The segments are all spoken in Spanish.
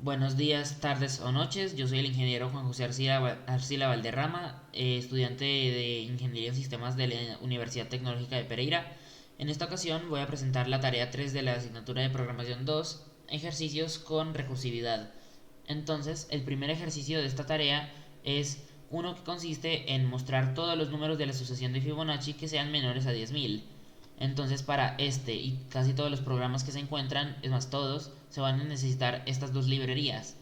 Buenos días, tardes o noches. Yo soy el ingeniero Juan José Arcila Valderrama, estudiante de Ingeniería en Sistemas de la Universidad Tecnológica de Pereira. En esta ocasión voy a presentar la tarea 3 de la asignatura de Programación 2, ejercicios con recursividad. Entonces, el primer ejercicio de esta tarea es uno que consiste en mostrar todos los números de la sucesión de Fibonacci que sean menores a 10.000. Entonces, para este y casi todos los programas que se encuentran, es más todos, se van a necesitar estas dos librerías.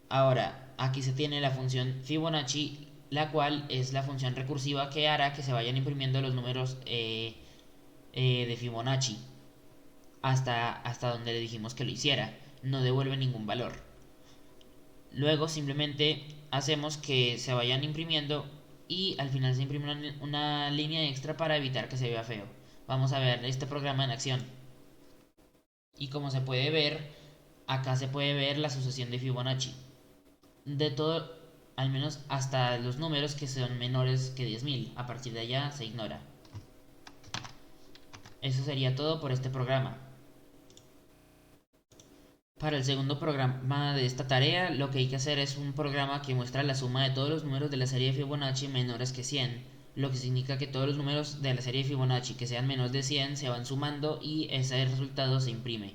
Ahora, aquí se tiene la función Fibonacci, la cual es la función recursiva que hará que se vayan imprimiendo los números de Fibonacci hasta donde le dijimos que lo hiciera. No devuelve ningún valor. Luego simplemente hacemos que se vayan imprimiendo y al final se imprime una línea extra para evitar que se vea feo. Vamos a ver este programa en acción. Y como se puede ver, acá se puede ver la sucesión de Fibonacci. De todo, al menos hasta los números que son menores que 10.000. A partir de allá se ignora. Eso sería todo por este programa. Para el segundo programa de esta tarea, lo que hay que hacer es un programa que muestra la suma de todos los números de la serie de Fibonacci menores que 100, lo que significa que todos los números de la serie de Fibonacci que sean menos de 100 se van sumando y ese resultado se imprime.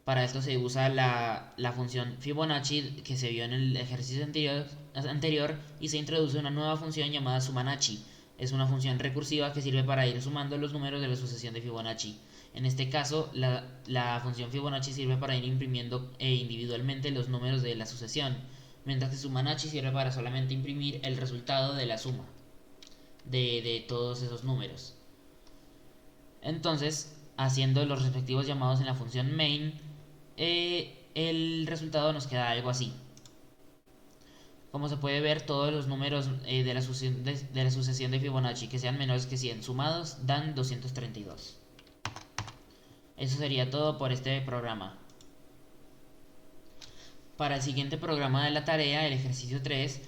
Para esto se usa la función Fibonacci que se vio en el ejercicio anterior y se introduce una nueva función llamada Sumanacci. Es una función recursiva que sirve para ir sumando los números de la sucesión de Fibonacci. En este caso, la función Fibonacci sirve para ir imprimiendo individualmente los números de la sucesión, mientras que Sumanacci sirve para solamente imprimir el resultado de la suma de todos esos números. Entonces, haciendo los respectivos llamados en la función main, el resultado nos queda algo así. Como se puede ver, todos los números de la sucesión de Fibonacci que sean menores que 100 sumados dan 232. Eso sería todo por este programa. Para el siguiente programa de la tarea, el ejercicio 3,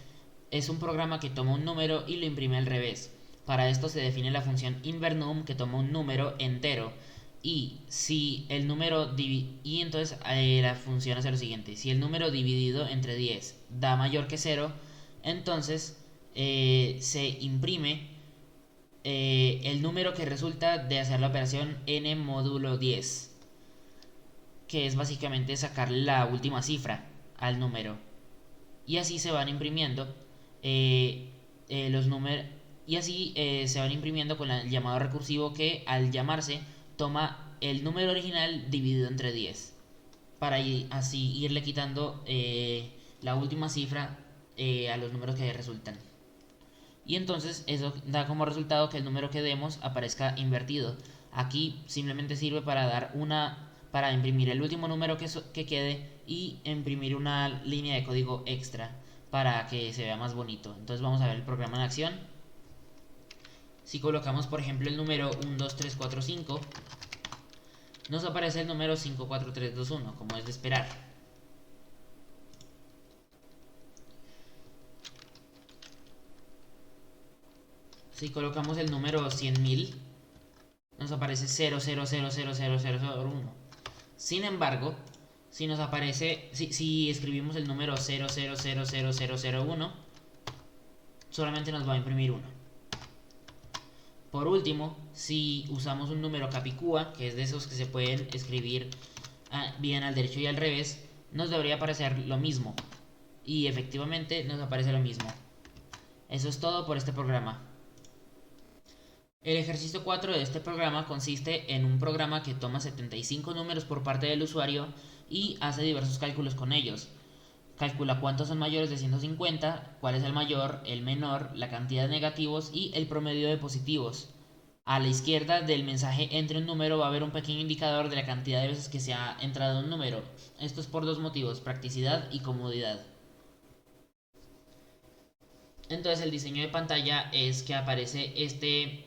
es un programa que toma un número y lo imprime al revés. Para esto se define la función invernum que toma un número entero y si el número y entonces la función hace lo siguiente: si el número dividido entre 10 da mayor que 0, entonces se imprime el número que resulta de hacer la operación n módulo 10, que es básicamente sacar la última cifra al número. Y así se van imprimiendo eh, los números. Y así se van imprimiendo con el llamado recursivo que al llamarse toma el número original dividido entre 10 para así irle quitando la última cifra a los números que resultan. Y entonces eso da como resultado que el número que demos aparezca invertido. Aquí simplemente sirve para para imprimir el último número que quede y imprimir una línea de código extra para que se vea más bonito. Entonces vamos a ver el programa en acción. Si colocamos por ejemplo el número 1, 2, 3, 4, 5, nos aparece el número 5, 4, 3, 2, 1, como es de esperar. Si colocamos el número 100.000, nos aparece 000000001. Sin embargo, si escribimos el número 0000001, solamente nos va a imprimir 1. Por último, si usamos un número capicúa, que es de esos que se pueden escribir bien al derecho y al revés, nos debería aparecer lo mismo. Y efectivamente nos aparece lo mismo. Eso es todo por este programa. El ejercicio 4 de este programa consiste en un programa que toma 75 números por parte del usuario y hace diversos cálculos con ellos. Calcula cuántos son mayores de 150, cuál es el mayor, el menor, la cantidad de negativos y el promedio de positivos. A la izquierda del mensaje entre un número va a haber un pequeño indicador de la cantidad de veces que se ha entrado un número. Esto es por dos motivos: practicidad y comodidad. Entonces el diseño de pantalla es que aparece este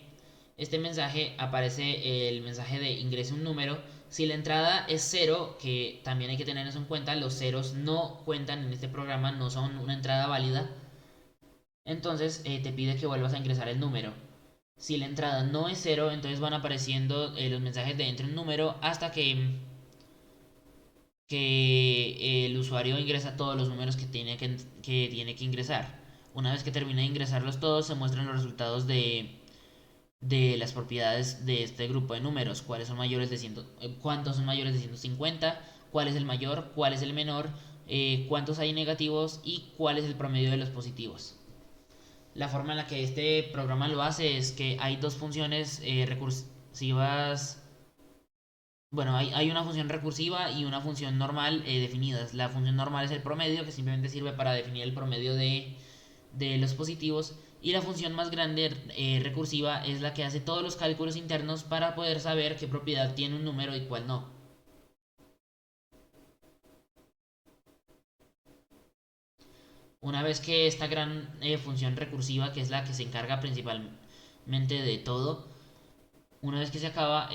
mensaje, aparece el mensaje de ingrese un número. Si la entrada es cero, que también hay que tener eso en cuenta, los ceros no cuentan en este programa, no son una entrada válida. Entonces te pide que vuelvas a ingresar el número. Si la entrada no es cero, entonces van apareciendo los mensajes de entre un número hasta que el usuario ingresa todos los números que tiene que ingresar. Una vez que termina de ingresarlos todos, se muestran los resultados de las propiedades de este grupo de números, cuáles son mayores de cuántos son mayores de 150, cuál es el mayor, cuál es el menor, cuántos hay negativos y cuál es el promedio de los positivos. La forma en la que este programa lo hace es que hay dos funciones recursivas. Bueno, hay una función recursiva y una función normal definidas. La función normal es el promedio, que simplemente sirve para definir el promedio de los positivos. Y la función más grande recursiva es la que hace todos los cálculos internos para poder saber qué propiedad tiene un número y cuál no. Una vez que esta gran función recursiva, que es la que se encarga principalmente de todo, una vez que se acaba,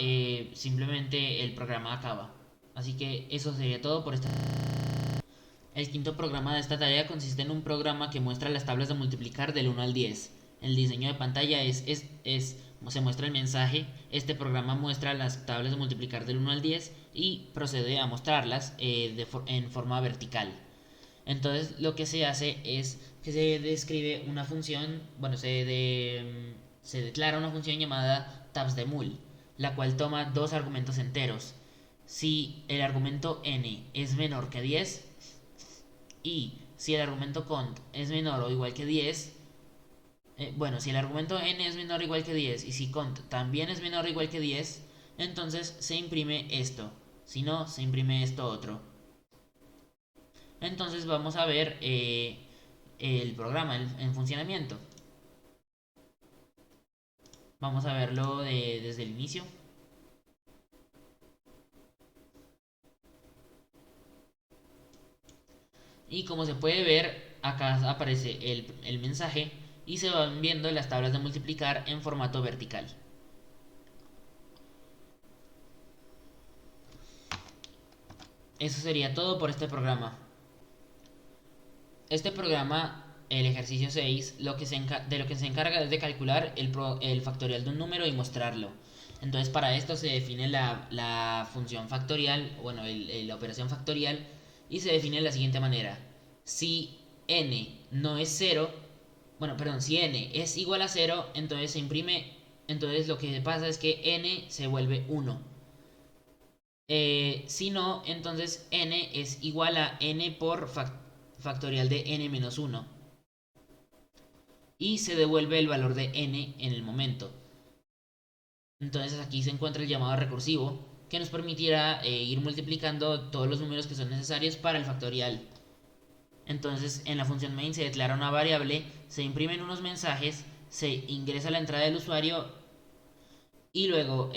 simplemente el programa acaba. Así que eso sería todo por esta. El quinto programa de esta tarea consiste en un programa que muestra las tablas de multiplicar del 1 al 10. El diseño de pantalla se muestra el mensaje. Este programa muestra las tablas de multiplicar del 1 al 10 y procede a mostrarlas en forma vertical. Entonces lo que se hace es que se describe una función, bueno, se declara una función llamada tabs de mul, la cual toma dos argumentos enteros. Si el argumento n es menor que 10 y si el argumento cont es menor o igual que 10, bueno, si el argumento n es menor o igual que 10 y si cont también es menor o igual que 10, entonces se imprime esto. Si no, se imprime esto otro. Entonces vamos a ver el programa en funcionamiento. Vamos a verlo desde el inicio. Y como se puede ver, acá aparece el mensaje y se van viendo las tablas de multiplicar en formato vertical. Eso sería todo por este programa. Este programa, el ejercicio 6, de lo que se encarga es de calcular el factorial de un número y mostrarlo. Entonces para esto se define la función factorial, bueno, la operación factorial, y se define de la siguiente manera. Si n no es 0, bueno, perdón, si n es igual a 0, entonces se imprime, entonces lo que pasa es que n se vuelve 1. Si no, entonces n es igual a n por factorial de n menos 1. Y se devuelve el valor de n en el momento. Entonces aquí se encuentra el llamado recursivo, que nos permitirá ir multiplicando todos los números que son necesarios para el factorial. Entonces en la función main se declara una variable, se imprimen unos mensajes, se ingresa la entrada del usuario y luego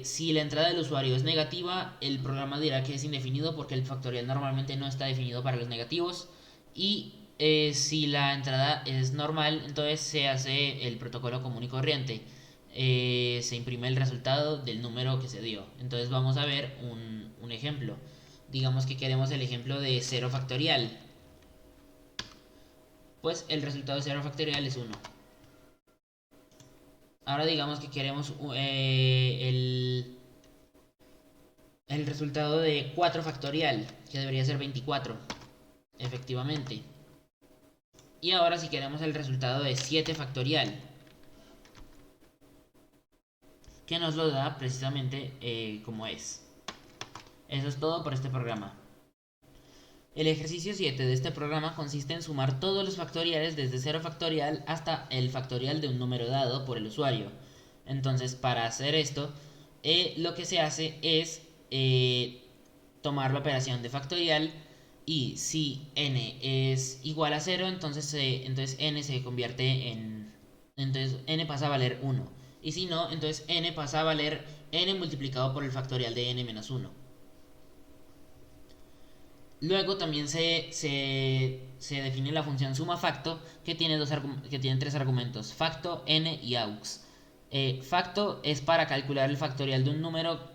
si la entrada del usuario es negativa, el programa dirá que es indefinido porque el factorial normalmente no está definido para los negativos. Y si la entrada es normal, entonces se hace el protocolo común y corriente. Se imprime el resultado del número que se dio. Entonces vamos a ver un ejemplo. Digamos que queremos el ejemplo de 0 factorial. Pues el resultado de 0 factorial es 1. Ahora digamos que queremos el resultado de 4 factorial, que debería ser 24, efectivamente. Y ahora si queremos el resultado de 7 factorial, que nos lo da precisamente como es. Eso es todo por este programa. El ejercicio 7 de este programa consiste en sumar todos los factoriales desde 0 factorial hasta el factorial de un número dado por el usuario. Entonces, para hacer esto, lo que se hace es tomar la operación de factorial y si n es igual a 0, entonces n se convierte en. Entonces n pasa a valer 1. Y si no, entonces n pasa a valer n multiplicado por el factorial de n menos 1. Luego también se define la función suma facto que tiene tres argumentos: facto, n y aux. Facto es para calcular el factorial de un número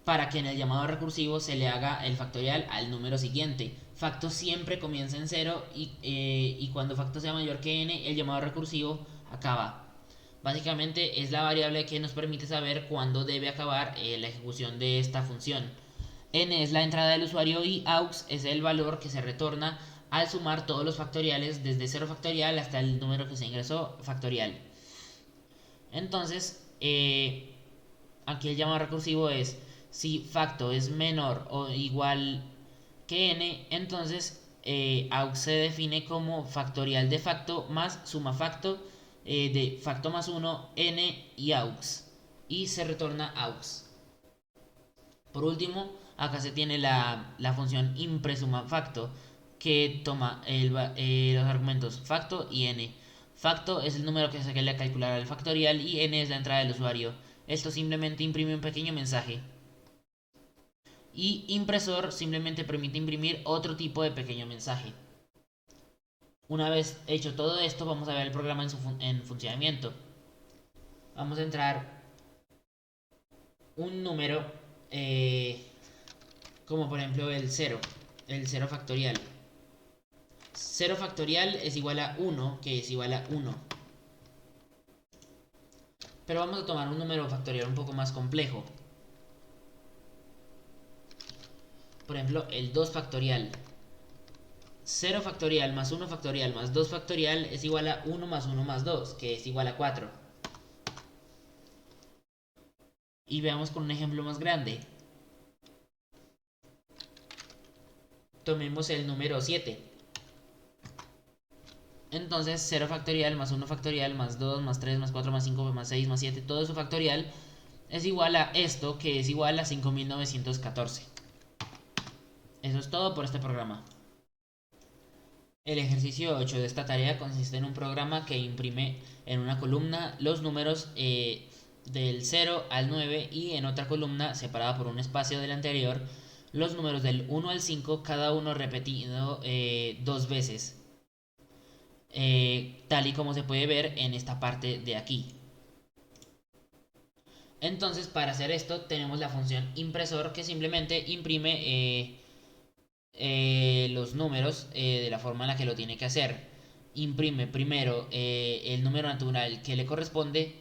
para que en el llamado recursivo se le haga el factorial al número siguiente. Facto siempre comienza en 0 y cuando facto sea mayor que n, el llamado recursivo acaba. Básicamente es la variable que nos permite saber cuándo debe acabar la ejecución de esta función. n es la entrada del usuario y aux es el valor que se retorna al sumar todos los factoriales desde 0 factorial hasta el número que se ingresó factorial. Entonces, aquí el llamado recursivo es si facto es menor o igual que n, entonces aux se define como factorial de facto más suma facto de facto más 1, n y aux, y se retorna aux. Por último, acá se tiene la función impresumafacto, que toma los argumentos facto y n. Facto es el número que se quiere calcular al factorial y n es la entrada del usuario. Esto simplemente imprime un pequeño mensaje. Y impresor simplemente permite imprimir otro tipo de pequeño mensaje. Una vez hecho todo esto, vamos a ver el programa en funcionamiento. Vamos a entrar un número como por ejemplo el 0 factorial. 0 factorial es igual a 1, que es igual a 1. Pero vamos a tomar un número factorial un poco más complejo. Por ejemplo, el 2 factorial. 0 factorial más 1 factorial más 2 factorial es igual a 1 más 1 más 2, que es igual a 4. Y veamos con un ejemplo más grande. Tomemos el número 7. Entonces 0 factorial más 1 factorial más 2 más 3 más 4 más 5 más 6 más 7, todo eso factorial es igual a esto, que es igual a 5914. Eso es todo por este programa. El ejercicio 8 de esta tarea consiste en un programa que imprime en una columna los números del 0 al 9 y en otra columna, separada por un espacio del anterior, los números del 1 al 5, cada uno repetido 2 veces. Tal y como se puede ver en esta parte de aquí. Entonces, para hacer esto tenemos la función impresor, que simplemente imprime los números de la forma en la que lo tiene que hacer. Imprime primero el número natural que le corresponde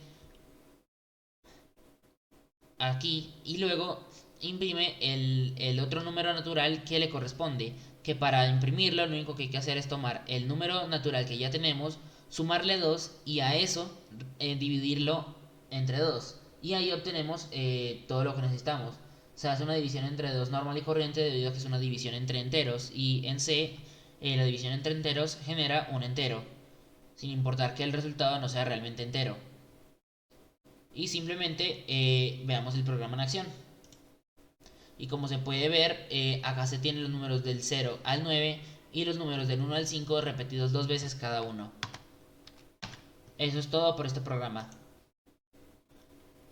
aquí y luego imprime el otro número natural que le corresponde, que para imprimirlo lo único que hay que hacer es tomar el número natural que ya tenemos, sumarle 2 y a eso dividirlo entre 2, y ahí obtenemos todo lo que necesitamos. Se hace una división entre 2 normal y corriente debido a que es una división entre enteros, y en C la división entre enteros genera un entero, sin importar que el resultado no sea realmente entero. Y simplemente veamos el programa en acción. Y como se puede ver, acá se tienen los números del 0 al 9 y los números del 1 al 5 repetidos 2 veces cada uno. Eso es todo por este programa.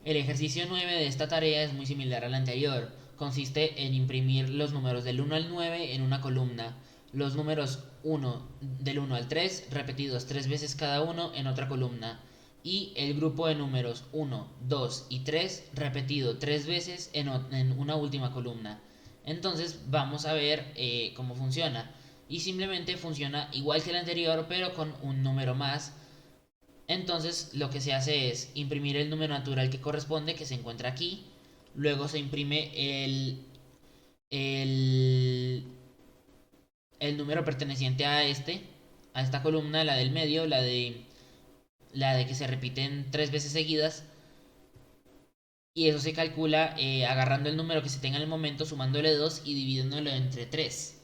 El ejercicio 9 de esta tarea es muy similar al anterior. Consiste en imprimir los números del 1 al 9 en una columna, los números del 1 al 3 repetidos 3 veces cada uno en otra columna, y el grupo de números 1, 2 y 3 repetido 3 veces en una última columna. Entonces vamos a ver cómo funciona. Y simplemente funciona igual que el anterior, pero con un número más. Entonces lo que se hace es imprimir el número natural que corresponde, que se encuentra aquí. Luego se imprime el número perteneciente a esta columna, la del medio, la de que se repiten 3 veces seguidas, y eso se calcula agarrando el número que se tenga en el momento, sumándole 2 y dividiéndolo entre 3.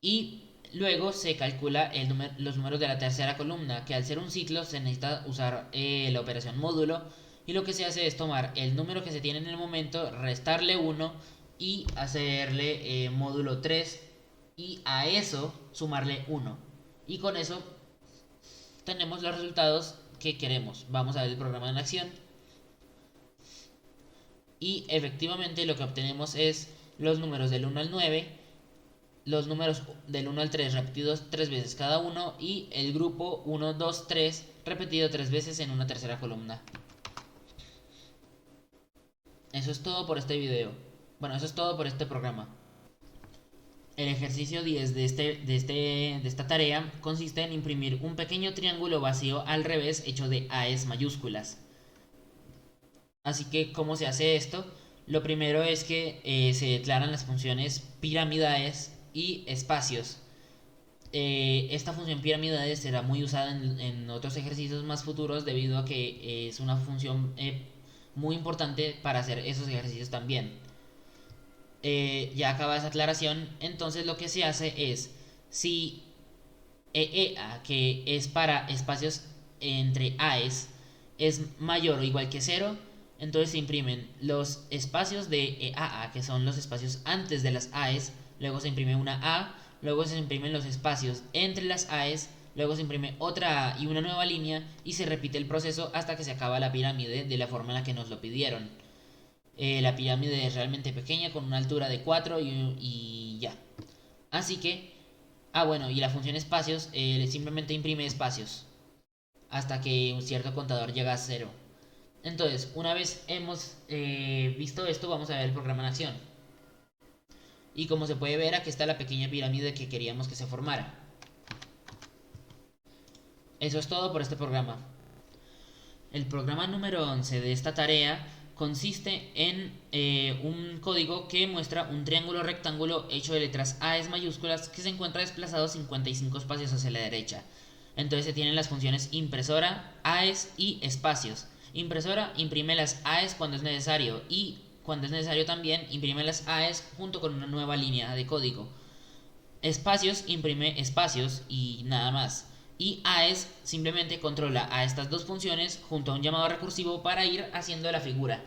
Y luego se calcula los números de la tercera columna, que al ser un ciclo se necesita usar la operación módulo, y lo que se hace es tomar el número que se tiene en el momento, restarle 1 y hacerle módulo 3, y a eso sumarle 1. Y con eso tenemos los resultados que queremos. Vamos a ver el programa en acción. Y efectivamente lo que obtenemos es los números del 1 al 9, los números del 1 al 3 repetidos 3 veces cada uno, y el grupo 1, 2, 3 repetido 3 veces en una tercera columna. Eso es todo por este video. Bueno, eso es todo por este programa. El ejercicio 10 de esta tarea consiste en imprimir un pequeño triángulo vacío al revés hecho de AES mayúsculas. Así que, ¿cómo se hace esto? Lo primero es que se declaran las funciones piramidales y espacios. Esta función piramidales será muy usada en otros ejercicios más futuros debido a que es una función muy importante para hacer esos ejercicios también. Ya acaba esa aclaración, entonces lo que se hace es, si EEA, que es para espacios entre AES, es mayor o igual que cero, entonces se imprimen los espacios de EAA, que son los espacios antes de las AES, luego se imprime una A, luego se imprimen los espacios entre las AES, luego se imprime otra A y una nueva línea y se repite el proceso hasta que se acaba la pirámide de la forma en la que nos lo pidieron. La pirámide es realmente pequeña con una altura de 4 y ya. Así que, bueno, y la función espacios simplemente imprime espacios hasta que un cierto contador llega a cero. Entonces, una vez hemos visto esto, vamos a ver el programa en acción. Y como se puede ver, aquí está la pequeña pirámide que queríamos que se formara. Eso es todo por este programa. El programa número 11 de esta tarea consiste en un código que muestra un triángulo rectángulo hecho de letras AES mayúsculas que se encuentra desplazado 55 espacios hacia la derecha. Entonces se tienen las funciones impresora, AES y espacios. Impresora imprime las AES cuando es necesario y cuando es necesario también imprime las AES junto con una nueva línea de código. Espacios imprime espacios y nada más. Y AES simplemente controla a estas dos funciones junto a un llamado recursivo para ir haciendo la figura.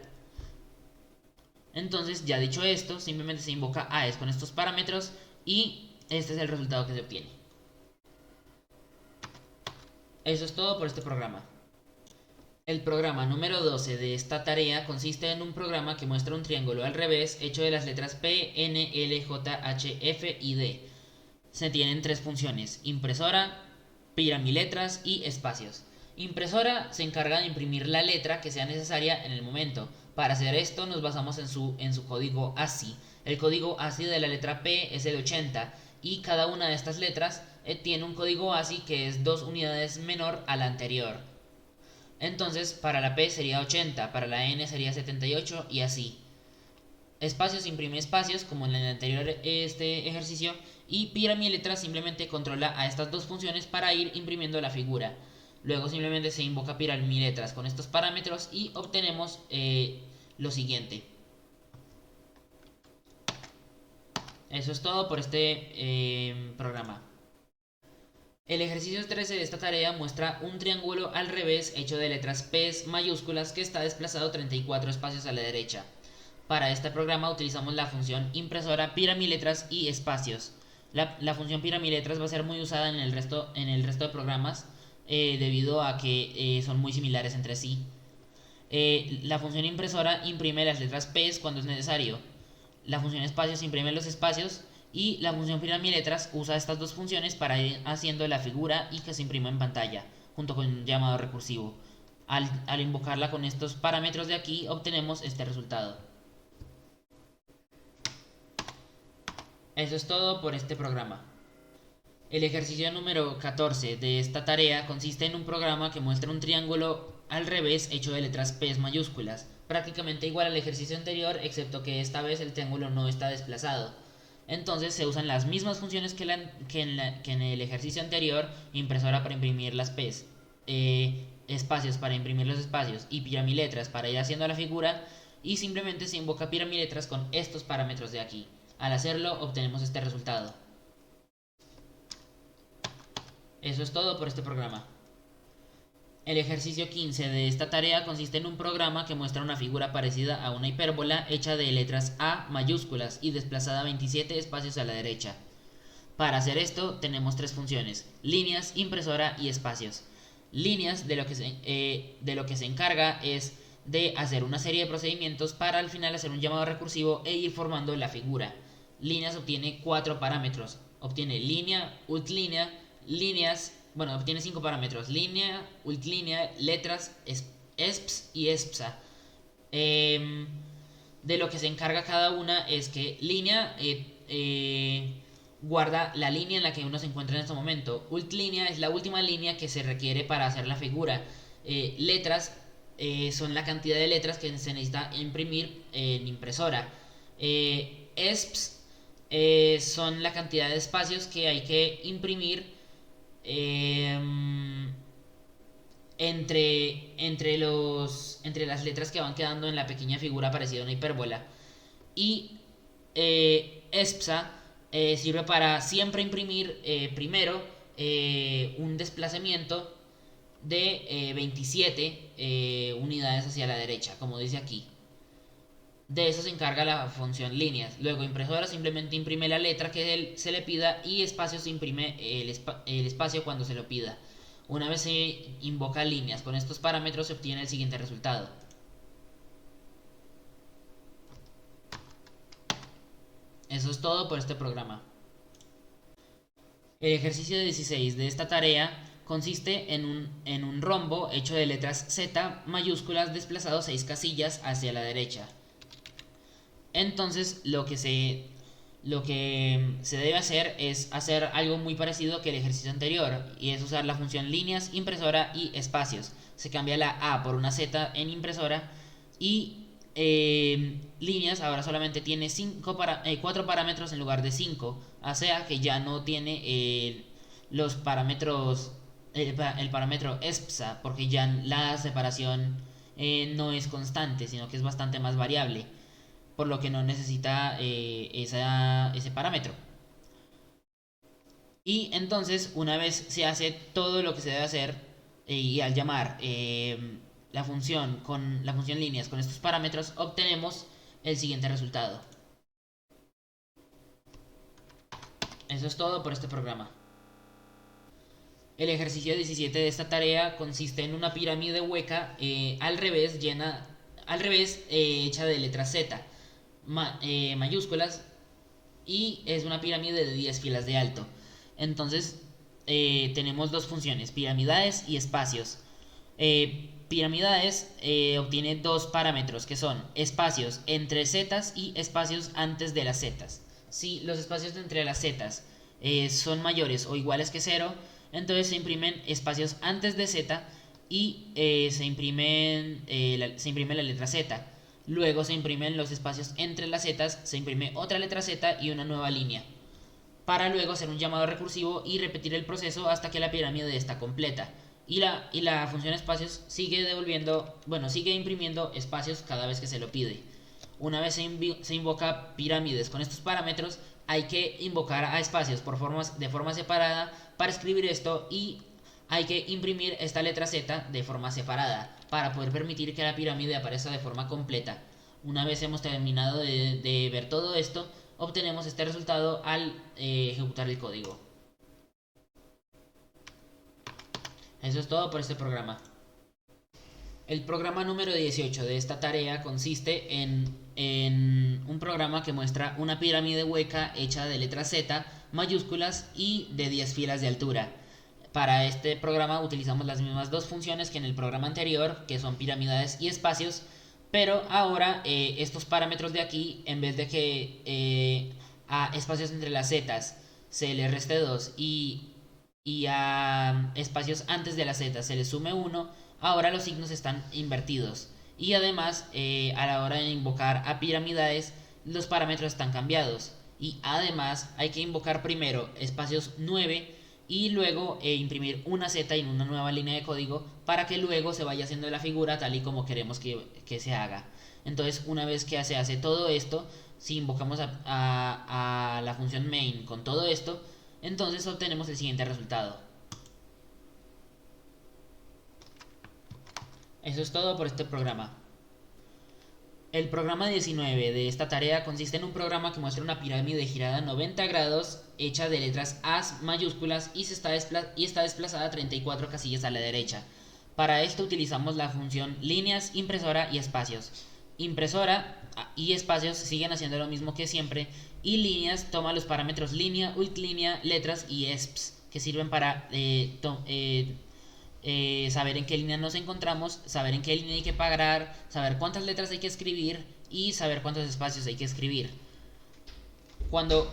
Entonces, ya dicho esto, simplemente se invoca AES con estos parámetros y este es el resultado que se obtiene. Eso es todo por este programa. El programa número 12 de esta tarea consiste en un programa que muestra un triángulo al revés hecho de las letras P, N, L, J, H, F y D. Se tienen tres funciones: impresora, piramiletras y espacios. Impresora se encarga de imprimir la letra que sea necesaria en el momento. Para hacer esto nos basamos en su código ASCII. El código ASCII de la letra P es el 80 y cada una de estas letras tiene un código ASCII que es 2 unidades menor a la anterior. Entonces para la P sería 80, para la N sería 78 y así. Espacios imprime espacios como en el anterior ejercicio y piramiletras simplemente controla a estas dos funciones para ir imprimiendo la figura. Luego simplemente se invoca piramiletras con estos parámetros y obtenemos lo siguiente. Eso es todo por este programa. El ejercicio 13 de esta tarea muestra un triángulo al revés hecho de letras P mayúsculas que está desplazado 34 espacios a la derecha. Para este programa utilizamos la función impresora piramiletras y espacios. La función piramiletras va a ser muy usada en el resto de programas debido a que son muy similares entre sí. La función impresora imprime las letras P cuando es necesario. La función espacios imprime los espacios y la función piramiletras usa estas dos funciones para ir haciendo la figura y que se imprima en pantalla junto con un llamado recursivo. Al invocarla con estos parámetros de aquí obtenemos este resultado. Eso es todo por este programa. El ejercicio número 14 de esta tarea consiste en un programa que muestra un triángulo al revés hecho de letras P mayúsculas, prácticamente igual al ejercicio anterior, excepto que esta vez el triángulo no está desplazado. Entonces se usan las mismas funciones que en el ejercicio anterior: impresora para imprimir las P, espacios para imprimir los espacios y piramiletras para ir haciendo la figura, y simplemente se invoca piramiletras con estos parámetros de aquí. Al hacerlo obtenemos este resultado. Eso es todo por este programa. El ejercicio 15 de esta tarea consiste en un programa que muestra una figura parecida a una hipérbola hecha de letras A mayúsculas y desplazada 27 espacios a la derecha. Para hacer esto tenemos tres funciones: líneas, impresora y espacios. Líneas de lo que se encarga es de hacer una serie de procedimientos para al final hacer un llamado recursivo e ir formando la figura. Líneas obtiene 4 parámetros. Obtiene línea, ultlínea, líneas. Bueno, obtiene 5 parámetros: línea, ultlínea, letras, esps y espsa. De lo que se encarga cada una es que línea guarda la línea en la que uno se encuentra en este momento. Ultlínea es la última línea que se requiere para hacer la figura. Letras son la cantidad de letras que se necesita imprimir en impresora. ESPs son la cantidad de espacios que hay que imprimir entre las letras que van quedando en la pequeña figura parecida a una hipérbola. Y ESPSA sirve para siempre imprimir primero un desplazamiento de 27 unidades hacia la derecha, como dice aquí. De eso se encarga la función líneas. Luego impresora simplemente imprime la letra que se le pida, y espacio se imprime el espacio cuando se lo pida. Una vez se invoca líneas con estos parámetros, se obtiene el siguiente resultado. Eso es todo por este programa. El ejercicio 16 de esta tarea consiste en un rombo hecho de letras Z mayúsculas desplazado 6 casillas hacia la derecha. Entonces lo que se debe hacer es hacer algo muy parecido que el ejercicio anterior, y es usar la función líneas, impresora y espacios. Se cambia la A por una Z en impresora, y líneas ahora solamente tiene 4 parámetros en lugar de 5, o sea que ya no tiene los parámetros, el parámetro ESPSA, porque ya la separación no es constante, sino que es bastante más variable, por lo que no necesita ese parámetro. Y entonces, una vez se hace todo lo que se debe hacer, y al llamar la función líneas con estos parámetros, obtenemos el siguiente resultado. Eso es todo por este programa. El ejercicio 17 de esta tarea consiste en una pirámide hueca al revés, hecha de letras Z mayúsculas, y es una pirámide de 10 filas de alto. Entonces tenemos dos funciones, piramidades y espacios. Piramidades obtiene dos parámetros, que son espacios entre zetas y espacios antes de las zetas. Si los espacios entre las zetas son mayores o iguales que 0, entonces se imprimen espacios antes de z, y se imprime la letra z. Luego se imprimen los espacios entre las zetas, se imprime otra letra z y una nueva línea, para luego hacer un llamado recursivo y repetir el proceso hasta que la pirámide está completa. Y la función espacios sigue imprimiendo espacios cada vez que se lo pide. Una vez se invoca pirámides con estos parámetros, hay que invocar a espacios de forma separada para escribir esto, y hay que imprimir esta letra Z de forma separada para poder permitir que la pirámide aparezca de forma completa. Una vez hemos terminado de ver todo esto, obtenemos este resultado al ejecutar el código. Eso es todo por este programa. El programa número 18 de esta tarea consiste en un programa que muestra una pirámide hueca hecha de letras Z mayúsculas y de 10 filas de altura. Para este programa utilizamos las mismas dos funciones que en el programa anterior, que son piramidades y espacios, pero ahora estos parámetros de aquí, en vez de que a espacios entre las zetas se le reste 2 y a espacios antes de las zetas se le sume 1, ahora los signos están invertidos. Y además, a la hora de invocar a piramidades, los parámetros están cambiados. Y además hay que invocar primero espacios 9 y luego imprimir una Z en una nueva línea de código, para que luego se vaya haciendo la figura tal y como queremos que se haga. Entonces, una vez que se hace todo esto, si invocamos a la función main con todo esto, entonces obtenemos el siguiente resultado. Eso es todo por este programa. El programa 19 de esta tarea consiste en un programa que muestra una pirámide girada 90 grados hecha de letras A mayúsculas y está desplazada 34 casillas a la derecha. Para esto utilizamos la función líneas, impresora y espacios. Impresora y espacios siguen haciendo lo mismo que siempre, y líneas toma los parámetros línea, ultlínea, letras y esps, que sirven para saber en qué línea nos encontramos, saber en qué línea hay que parar, saber cuántas letras hay que escribir y saber cuántos espacios hay que escribir. Cuando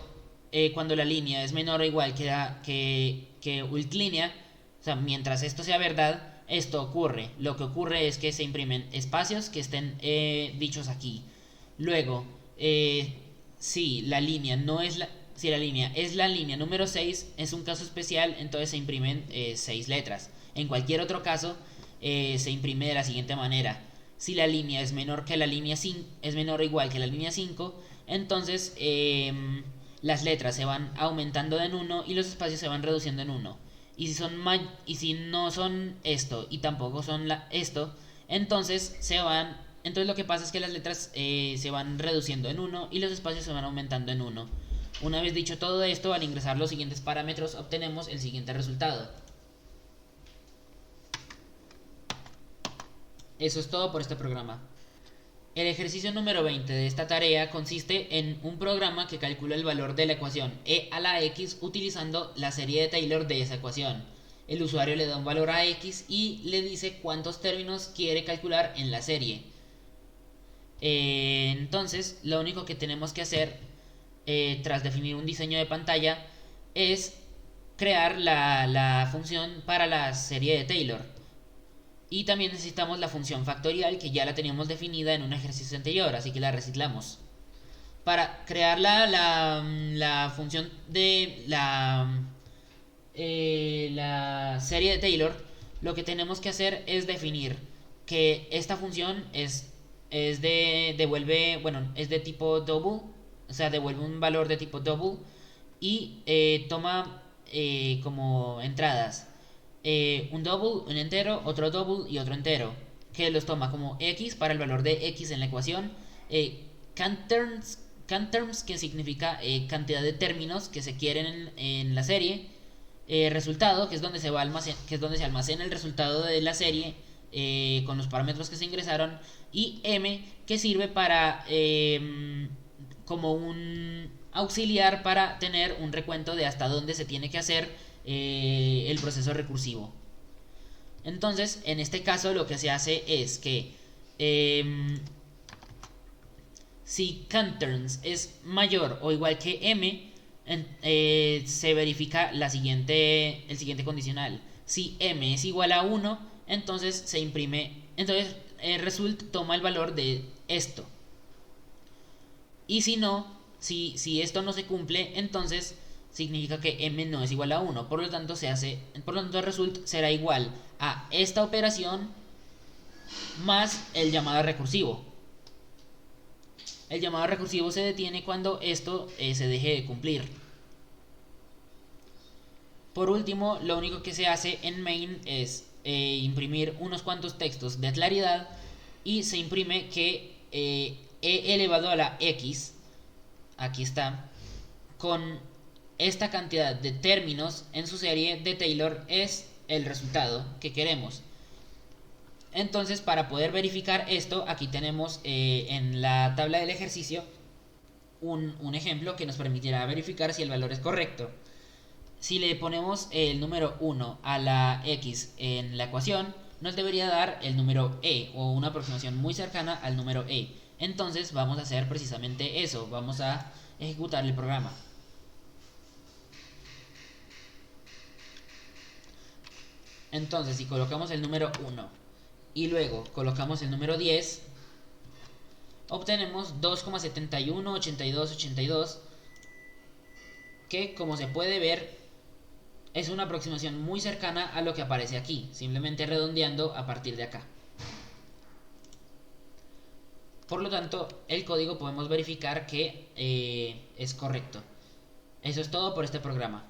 la línea es menor o igual que ultlínea, o sea, mientras esto sea verdad, esto ocurre. Lo que ocurre es que se imprimen espacios que estén dichos aquí. Luego, si la línea no es la, si la línea es la línea número 6, es un caso especial, entonces se imprimen 6 letras. En cualquier otro caso, se imprime de la siguiente manera. Si la línea es menor que la línea 5, es menor o igual que la línea 5, entonces las letras se van aumentando en 1 y los espacios se van reduciendo en 1. Y si no son esto y tampoco son esto, entonces lo que pasa es que las letras se van reduciendo en 1 y los espacios se van aumentando en 1. Una vez dicho todo esto, al ingresar los siguientes parámetros obtenemos el siguiente resultado. Eso es todo por este programa. El ejercicio número 20 de esta tarea consiste en un programa que calcula el valor de la ecuación e a la x utilizando la serie de Taylor de esa ecuación. El usuario le da un valor a x y le dice cuántos términos quiere calcular en la serie. Entonces, lo único que tenemos que hacer, tras definir un diseño de pantalla, es crear la función para la serie de Taylor. Y también necesitamos la función factorial, que ya la teníamos definida en un ejercicio anterior, así que la reciclamos. Para crear la función de la serie de Taylor, lo que tenemos que hacer es definir que esta función es de tipo double, o sea, devuelve un valor de tipo double y toma como entradas un double, un entero, otro double y otro entero, que los toma como x para el valor de x en la ecuación, cantterms, que significa cantidad de términos que se quieren en la serie, resultado, que es donde se almacena el resultado de la serie con los parámetros que se ingresaron, y m, que sirve para como un auxiliar para tener un recuento de hasta dónde se tiene que hacer el proceso recursivo. Entonces, en este caso lo que se hace es que si cantterms es mayor o igual que m, se verifica el siguiente condicional. Si m es igual a 1, entonces se imprime, entonces result toma el valor de esto. Y si no, si esto no se cumple, entonces significa que m no es igual a 1. Por lo tanto, result será igual a esta operación más el llamado recursivo. El llamado recursivo se detiene cuando esto se deje de cumplir. Por último, lo único que se hace en main es imprimir unos cuantos textos de claridad y se imprime que e elevado a la x, aquí está, con esta cantidad de términos en su serie de Taylor es el resultado que queremos. Entonces, para poder verificar esto, aquí tenemos en la tabla del ejercicio un ejemplo que nos permitirá verificar si el valor es correcto. Si le ponemos el número 1 a la x en la ecuación, nos debería dar el número e, o una aproximación muy cercana al número e. Entonces vamos a hacer precisamente eso, vamos a ejecutar el programa. Entonces, si colocamos el número 1 y luego colocamos el número 10, obtenemos 2,718282, que, como se puede ver, es una aproximación muy cercana a lo que aparece aquí, simplemente redondeando a partir de acá. Por lo tanto, el código podemos verificar que es correcto. Eso es todo por este programa.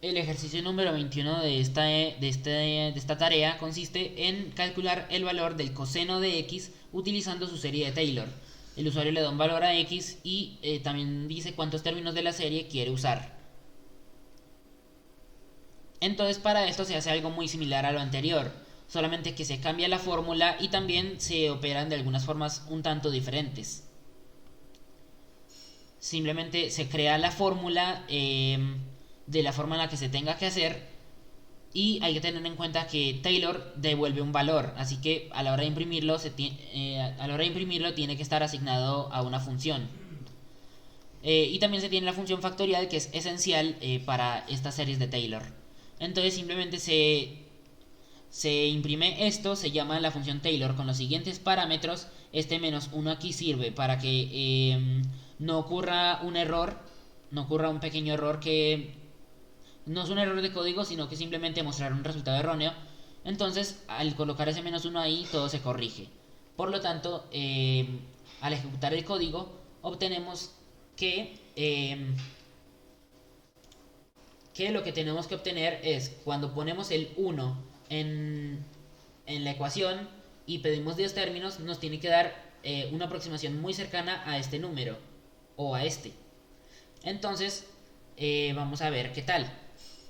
El ejercicio número 21 de esta tarea consiste en calcular el valor del coseno de x utilizando su serie de Taylor. El usuario le da un valor a x y también dice cuántos términos de la serie quiere usar. Entonces, para esto se hace algo muy similar a lo anterior, solamente que se cambia la fórmula y también se operan de algunas formas un tanto diferentes. Simplemente se crea la fórmula de la forma en la que se tenga que hacer, y hay que tener en cuenta que Taylor devuelve un valor, así que a la hora de imprimirlo tiene que estar asignado a una función. Y también se tiene la función factorial, que es esencial para estas series de Taylor. Entonces simplemente se imprime esto, se llama la función Taylor con los siguientes parámetros. Este -1 aquí sirve para que no ocurra un error, no ocurra un pequeño error que no es un error de código, sino que simplemente mostrar un resultado erróneo. Entonces, al colocar ese -1 ahí, todo se corrige. Por lo tanto, al ejecutar el código, obtenemos que lo que tenemos que obtener es cuando ponemos el 1 en la ecuación y pedimos 10 términos, nos tiene que dar una aproximación muy cercana a este número o a este. Entonces, vamos a ver qué tal.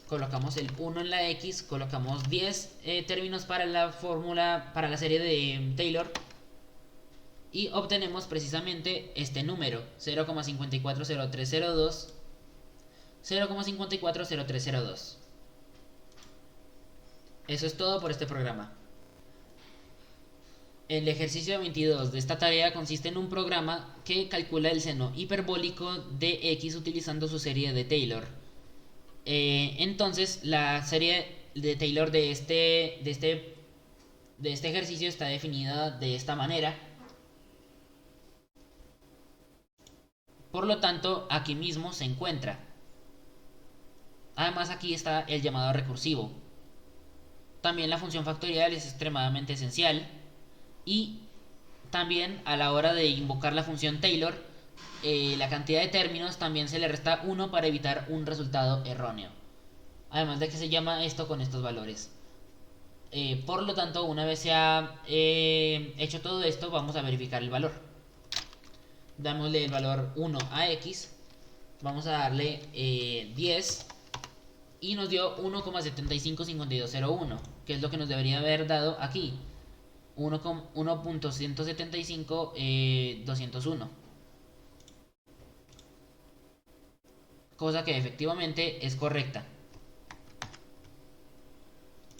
Colocamos el 1 en la X, colocamos 10 términos para la fórmula, para la serie de Taylor, y obtenemos precisamente este número, 0,540302, 0,540302. Eso es todo por este programa. El ejercicio 22 de esta tarea consiste en un programa que calcula el seno hiperbólico de x utilizando su serie de Taylor. Entonces, la serie de Taylor de este ejercicio está definida de esta manera. Por lo tanto, aquí mismo se encuentra. Además, aquí está el llamado recursivo. También la función factorial es extremadamente esencial. Y también a la hora de invocar la función Taylor, la cantidad de términos también se le resta 1 para evitar un resultado erróneo. Además de que se llama esto con estos valores. Por lo tanto, una vez se ha hecho todo esto, vamos a verificar el valor. Dámosle el valor 1 a x. Vamos a darle 10. Y nos dio 1,755201, que es lo que nos debería haber dado aquí. 1.175.201, cosa que efectivamente es correcta.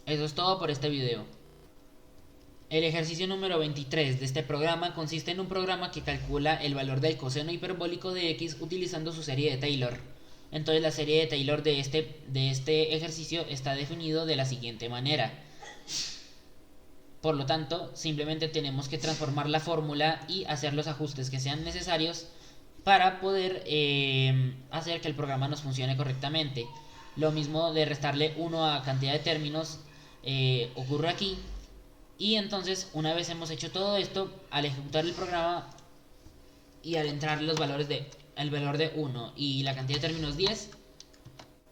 Eso es todo por este video. El ejercicio número 23 de este programa consiste en un programa que calcula el valor del coseno hiperbólico de x utilizando su serie de Taylor. Entonces la serie de Taylor de este ejercicio está definido de la siguiente manera. Por lo tanto, simplemente tenemos que transformar la fórmula y hacer los ajustes que sean necesarios para poder hacer que el programa nos funcione correctamente. Lo mismo de restarle 1 a cantidad de términos ocurre aquí. Y entonces, una vez hemos hecho todo esto, al ejecutar el programa y al entrar los valores el valor de 1 y la cantidad de términos 10,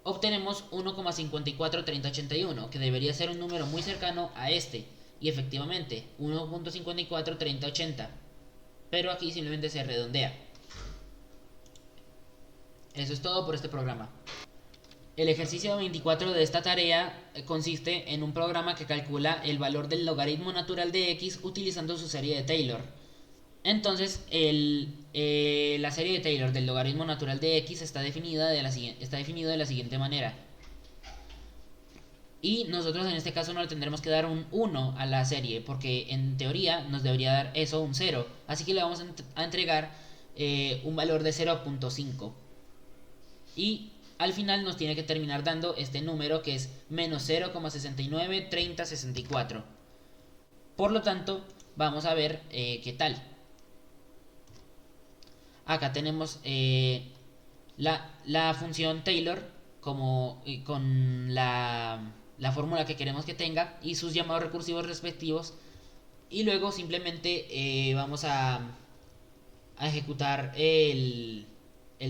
obtenemos 1,543081, que debería ser un número muy cercano a este. Y efectivamente, 1.543080. Pero aquí simplemente se redondea. Eso es todo por este programa. El ejercicio 24 de esta tarea consiste en un programa que calcula el valor del logaritmo natural de x utilizando su serie de Taylor. Entonces, la serie de Taylor del logaritmo natural de x está definido de la siguiente manera. Y nosotros en este caso no le tendremos que dar un 1 a la serie, porque en teoría nos debería dar eso un 0. Así que le vamos a entregar un valor de 0.5. Y al final nos tiene que terminar dando este número que es menos 0,693064. Por lo tanto, vamos a ver qué tal. Acá tenemos la función Taylor con la fórmula que queremos que tenga y sus llamados recursivos respectivos. Y luego simplemente vamos a ejecutar el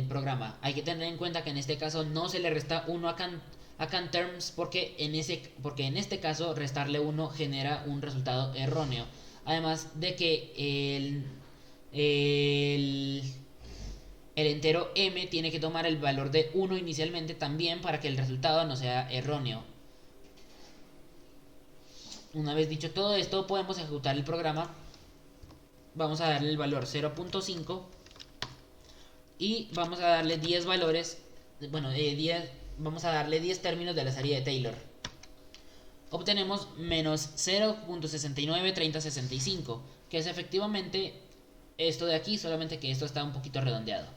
programa. Hay que tener en cuenta que en este caso no se le resta 1 a CannTerms porque en este caso restarle 1 genera un resultado erróneo. Además de que el entero m tiene que tomar el valor de 1 inicialmente también para que el resultado no sea erróneo. Una vez dicho todo esto, podemos ejecutar el programa. Vamos a darle el valor 0.5 y vamos a darle 10 valores. Vamos a darle 10 términos de la serie de Taylor. Obtenemos menos 0.693065, que es efectivamente esto de aquí, solamente que esto está un poquito redondeado.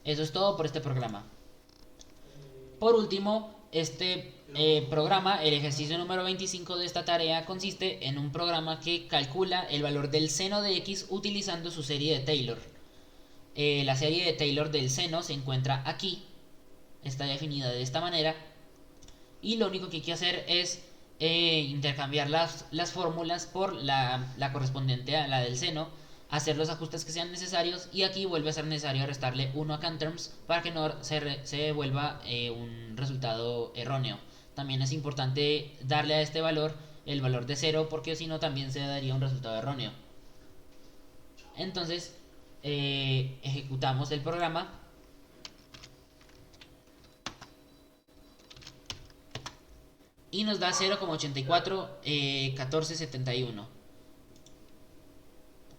Eso es todo por este programa. Por último, este programa, el ejercicio número 25 de esta tarea consiste en un programa que calcula el valor del seno de x utilizando su serie de Taylor. La serie de Taylor del seno se encuentra aquí, está definida de esta manera, y lo único que hay que hacer es intercambiar las fórmulas por la correspondiente a la del seno, hacer los ajustes que sean necesarios, y aquí vuelve a ser necesario restarle 1 a CannTerms para que no se devuelva un resultado erróneo. También es importante darle a este valor el valor de 0, porque si no también se daría un resultado erróneo. Entonces ejecutamos el programa y nos da 0,841471,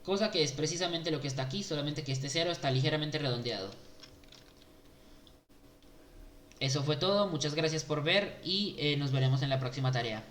cosa que es precisamente lo que está aquí, solamente que este 0 está ligeramente redondeado. Eso fue todo, muchas gracias por ver y nos veremos en la próxima tarea.